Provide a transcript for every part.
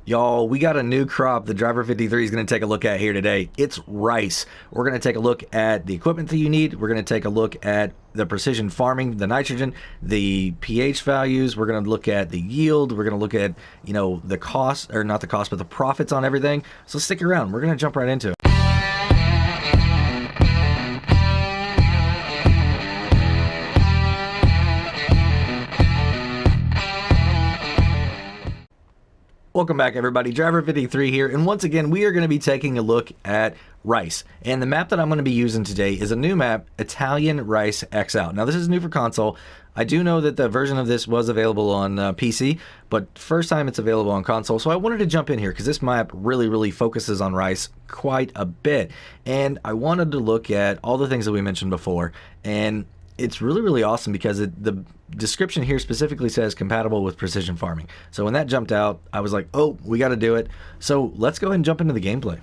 Y'all, we got a new crop the Driver 53 is going to take a look at here today. It's rice. We're going to take a look at the equipment that you need. We're going to take a look at the precision farming, the nitrogen, the pH values. We're going to look at the yield. We're going to look at, the cost, or not the cost, but the profits on everything. So stick around. We're going to jump right into it. Welcome back, everybody. Driver 53 here, and once again we are going to be taking a look at rice. And the map that I'm going to be using today is a new map, Italian Rice XL. Now this is new for console. I do know that the version of this was available on PC, but first time it's available on console, so I wanted to jump in here because this map really focuses on rice quite a bit. And I wanted to look at all the things that we mentioned before, and it's really awesome because the description here specifically says compatible with precision farming. So when that jumped out, I was like, oh, we got to do it. So let's go ahead and jump into the gameplay.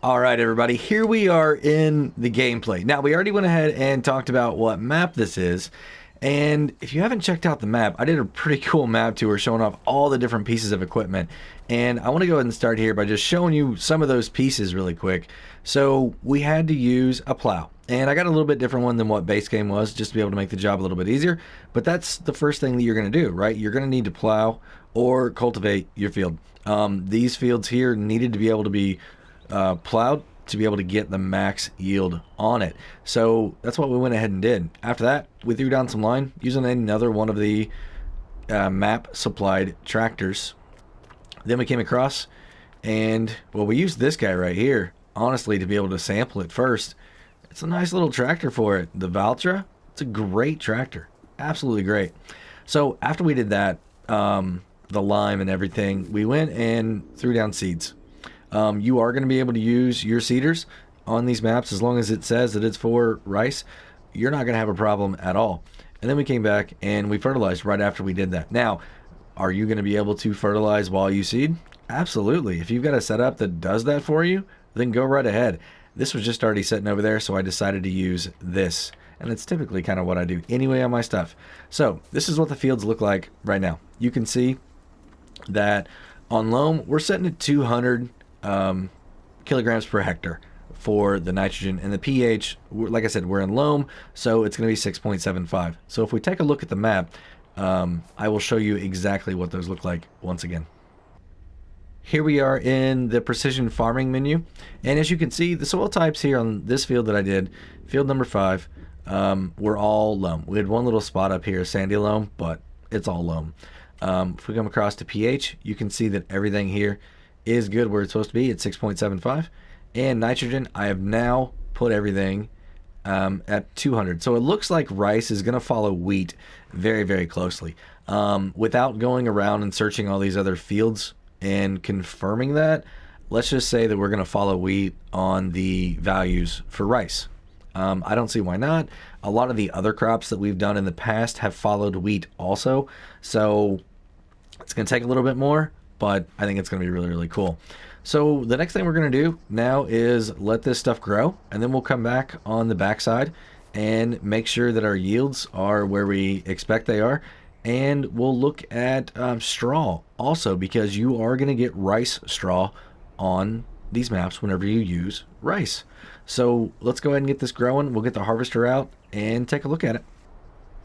All right, everybody, here we are in the gameplay. Now, we already went ahead and talked about what map this is. And if you haven't checked out the map, I did a pretty cool map tour showing off all the different pieces of equipment. And I want to go ahead and start here by just showing you some of those pieces really quick. So we had to use a plow. And I got a little bit different one than what base game was, just to be able to make the job a little bit easier. But that's the first thing that you're going to do, right? You're going to need to plow or cultivate your field. These fields here needed to be able to be plowed to be able to get the max yield on it. So that's what we went ahead and did. After that, we threw down some line using another one of the map supplied tractors. Then we came across and, well, we used this guy right here, honestly, to be able to sample it first. It's a nice little tractor for it. The Valtra, it's a great tractor. Absolutely great. So after we did that, the lime and everything, we went and threw down seeds. You are going to be able to use your seeders on these maps as long as it says that it's for rice. You're not going to have a problem at all. And then we came back and we fertilized right after we did that. Now, are you going to be able to fertilize while you seed? Absolutely. If you've got a setup that does that for you, then go right ahead. This was just already sitting over there, so I decided to use this. And it's typically kind of what I do anyway on my stuff. So this is what the fields look like right now. You can see that on loam, we're sitting at 200 kilograms per hectare for the nitrogen. And the pH, like I said, we're in loam, so it's going to be 6.75. So if we take a look at the map, I will show you exactly what those look like once again. Here we are in the precision farming menu, and as you can see, the soil types here on this field that I did, field number 5, were all loam. We had one little spot up here, sandy loam, but it's all loam. If we come across to pH, you can see that everything here is good where it's supposed to be at 6.75. And nitrogen, I have now put everything at 200. So it looks like rice is going to follow wheat very closely. Without going around and searching all these other fields and confirming that, let's just say that we're going to follow wheat on the values for rice. I don't see why not. A lot of the other crops that we've done in the past have followed wheat also, so it's going to take a little bit more, but I think it's going to be really cool. So the next thing we're going to do now is let this stuff grow, and then we'll come back on the backside and make sure that our yields are where we expect they are. And we'll look at straw also, because you are going to get rice straw on these maps whenever you use rice. So let's go ahead and get this growing. We'll get the harvester out and take a look at it.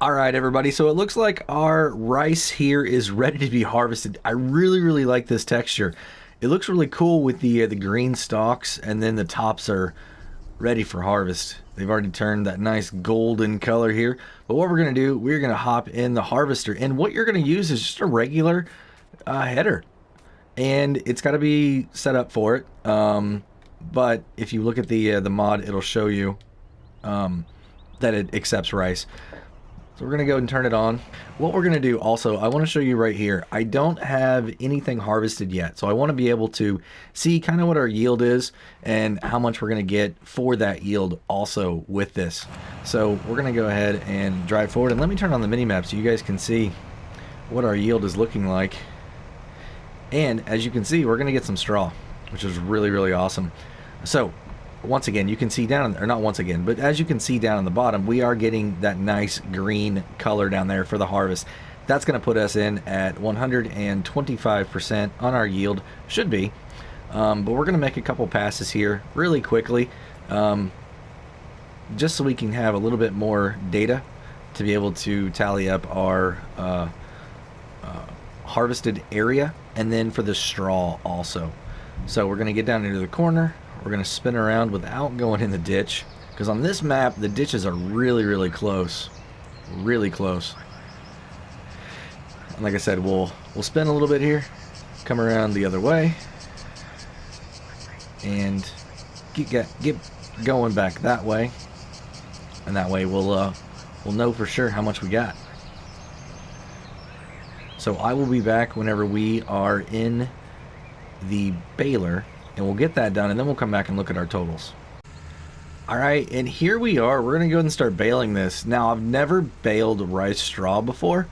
All right, everybody. So it looks like our rice here is ready to be harvested. I really like this texture. It looks really cool with the green stalks, and then the tops are ready for harvest. They've already turned that nice golden color here. But what we're going to do, we're going to hop in the harvester. And what you're going to use is just a regular header. And it's got to be set up for it. But if you look at the mod, it'll show you that it accepts rice. So we're going to go and turn it on. What we're going to do also, I want to show you right here, I don't have anything harvested yet. So I want to be able to see kind of what our yield is and how much we're going to get for that yield also with this. So we're going to go ahead and drive forward, and let me turn on the mini map so you guys can see what our yield is looking like. And as you can see, we're going to get some straw, which is really awesome. So once again, you can see down, or not once again, but as you can see down on the bottom, we are getting that nice green color down there for the harvest. That's going to put us in at 125% on our yield, should be. But we're going to make a couple passes here really quickly, just so we can have a little bit more data to be able to tally up our harvested area, and then for the straw also. So we're going to get down into the corner. We're going to spin around without going in the ditch, because on this map the ditches are really close, really close. And like I said, we'll spin a little bit here, come around the other way, and get going back that way, and that way we'll know for sure how much we got. So I will be back whenever we are in the baler, and we'll get that done, and then we'll come back and look at our totals. Alright, and here we are. We're going to go ahead and start baling this. Now, I've never baled rice straw before,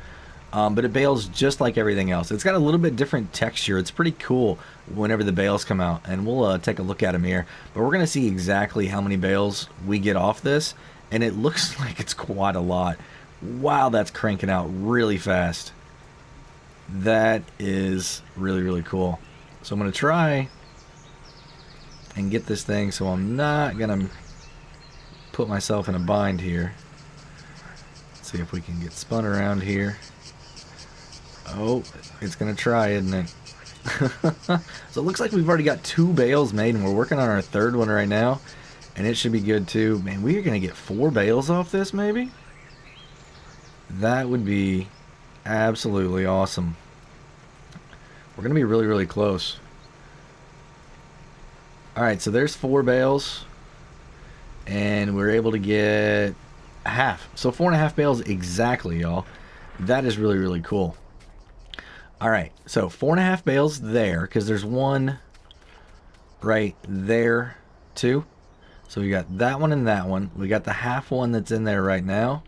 but it bales just like everything else. It's got a little bit different texture. It's pretty cool whenever the bales come out, and we'll take a look at them here. But we're going to see exactly how many bales we get off this, and it looks like it's quite a lot. Wow, that's cranking out really fast. That is really cool. So I'm going to try and get this thing so I'm not going to put myself in a bind here. Let's see if we can get spun around here. Oh, it's going to try, isn't it? So it looks like we've already got 2 bales made, and we're working on our 3rd one right now, and it should be good too. Man, we are going to get 4 bales off this maybe? That would be absolutely awesome. We're going to be really close. Alright, so there's 4 bales, and we're able to get half. So 4.5 bales exactly, y'all. That is really cool. Alright, so 4.5 bales there, because there's one right there too. So we got that one and that one. We got the half one that's in there right now,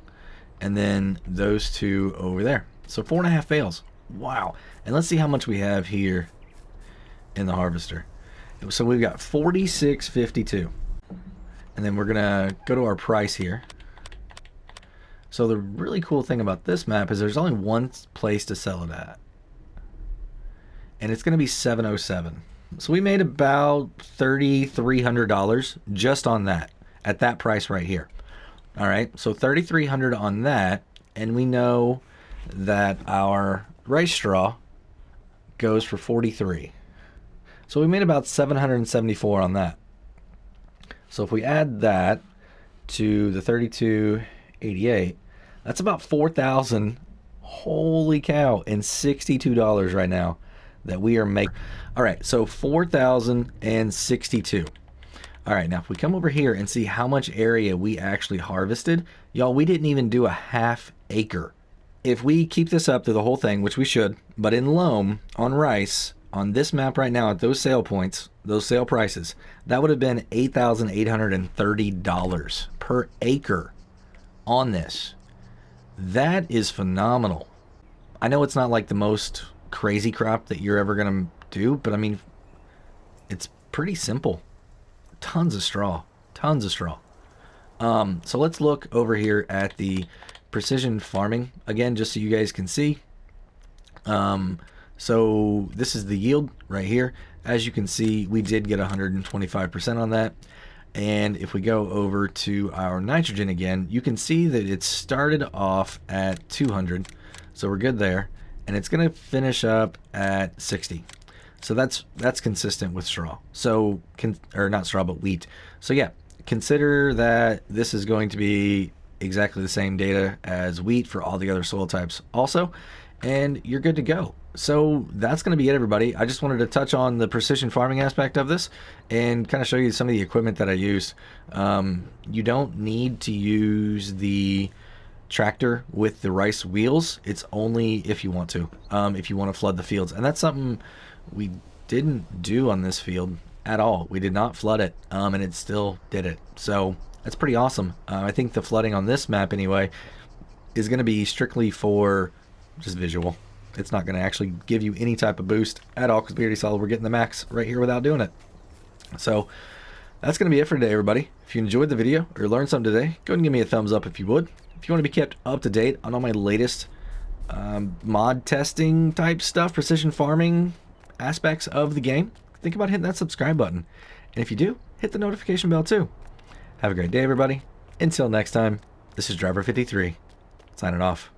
and then those 2 over there. So 4.5 bales. Wow. And let's see how much we have here in the harvester. So we've got 46.52, and then we're gonna go to our price here. So the really cool thing about this map is there's only one place to sell it at, and it's gonna be 707. So we made about $3,300 just on that, at that price right here. All right, so 3,300 on that, and we know that our rice straw goes for 43. So we made about 774 on that. So if we add that to the 3288, that's about 4,000. Holy cow, and $62 right now that we are making. All right, so 4,062. All right, now if we come over here and see how much area we actually harvested, y'all, we didn't even do a half acre. If we keep this up through the whole thing, which we should, but in loam on rice, on this map right now at those sale points, those sale prices, that would have been $8,830 per acre on this. That is phenomenal. I know it's not like the most crazy crop that you're ever going to do, but I mean, it's pretty simple. Tons of straw. Tons of straw. So let's look over here at the precision farming again, just so you guys can see. So this is the yield right here. As you can see, we did get 125% on that. And if we go over to our nitrogen again, you can see that it started off at 200. So we're good there. And it's going to finish up at 60. So that's consistent with straw. So, or not straw, but wheat. So yeah, consider that this is going to be exactly the same data as wheat for all the other soil types also. And you're good to go. So that's going to be it, everybody. I just wanted to touch on the precision farming aspect of this and kind of show you some of the equipment that I used. You don't need to use the tractor with the rice wheels. It's only if you want to flood the fields. And that's something we didn't do on this field at all. We did not flood it, and it still did it. So that's pretty awesome. I think the flooding on this map anyway is going to be strictly for just visual. It's not going to actually give you any type of boost at all, because we already saw we're getting the max right here without doing it. So that's going to be it for today, everybody. If you enjoyed the video or learned something today, go ahead and give me a thumbs up if you would. If you want to be kept up to date on all my latest mod testing type stuff, precision farming aspects of the game, think about hitting that subscribe button. And if you do, hit the notification bell too. Have a great day, everybody. Until next time, this is Driver 53, signing off.